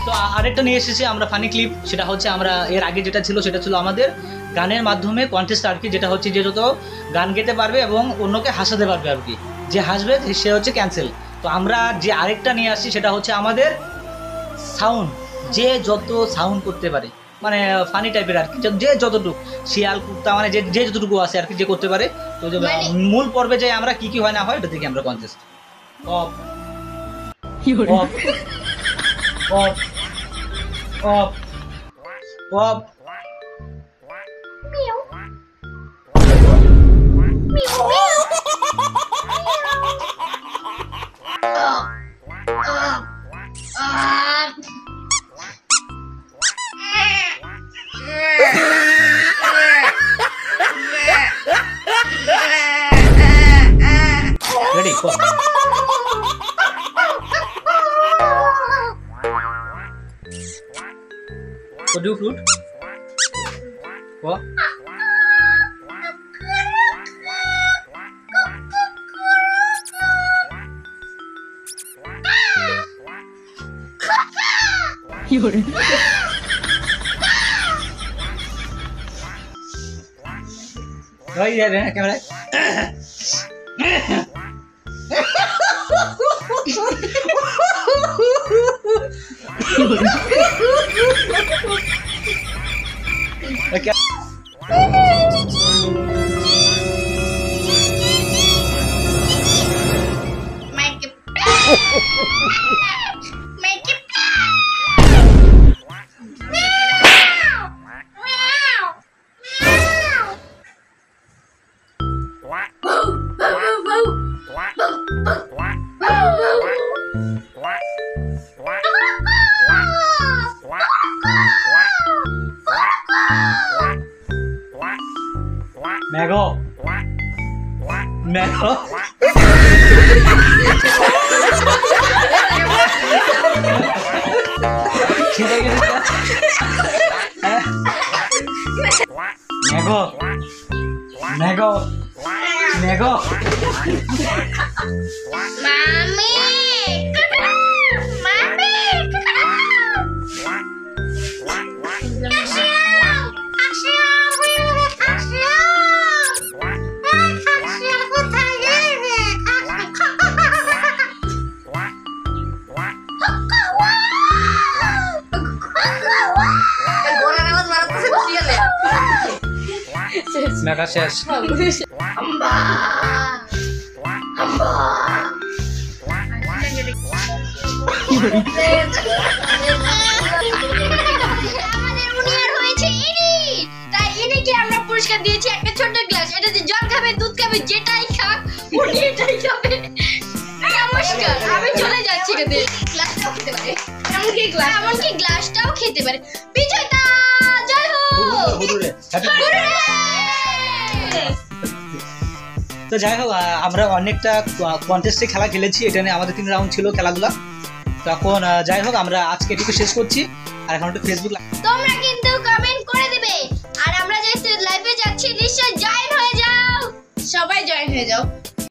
তো আরেকটা নিয়ে এসেছি আমরা ফানি ক্লিপ, সেটা হচ্ছে আমরা এর আগে যেটা ছিল সেটা ছিল আমাদের গানের মাধ্যমে কন্টেস্ট আর কি, যেটা হচ্ছে যে যত গান গেতে পারবে এবং অন্যকে হাসাতে পারবে আর কি, যে হাসবে সে হচ্ছে ক্যান্সেল। তো আমরা যে আরেকটা নিয়ে আসছি সেটা হচ্ছে আমাদের সাউন্ড, যে যত সাউন্ড করতে পারে মানে ফানি টাইপের আর কি, যে যতটুকু শিয়াল কুত্তা মানে যে যে যতটুকু আছে আর কি, যে করতে পারে। তো মূল পর্বে যাই আমরা কি কি হয় না হয় এটা থেকে আমরা contest of of of of of Ready? Go. So do fruit. Go. Rồi đi đây camera. Okay. Make it. Make it. Mango. Mango. Mango. Mango. Mango. Mami. Mami. Mega শেষ। Amba. Amba. আমাদের উনিয়ার হয়েছে ইনি, তাই ইনিকে আমরা পুরস্কার দিয়েছি একটা ছোট গ্লাস। এটাতে জল খাবে, দুধ খাবে, যেটাই খাক উনি এটাই খাবে। নমস্কার, আমি চলে যাচ্ছি এখানে। গ্লাসটাও খেতে পারে, এমনকি গ্লাসটাও খেতে পারে। বিজয়তা জয় হোক। তো যাই হোক, আমরা অনেকটা কন্টেস্টে খেলা খেলেছি, এটা নিয়ে আমাদের 3 রাউন্ড ছিল খেলাধুলা। তখন যাই হোক আমরা আজকে এটুকু শেষ করছি। আর এখন একটু ফেসবুক তোমরা কিন্তু কমেন্ট করে দিবে, আর আমরা যে লাইভে যাচ্ছি নিশ্চয়ই জয়েন হয়ে যাও, সবাই জয়েন হয়ে যাও।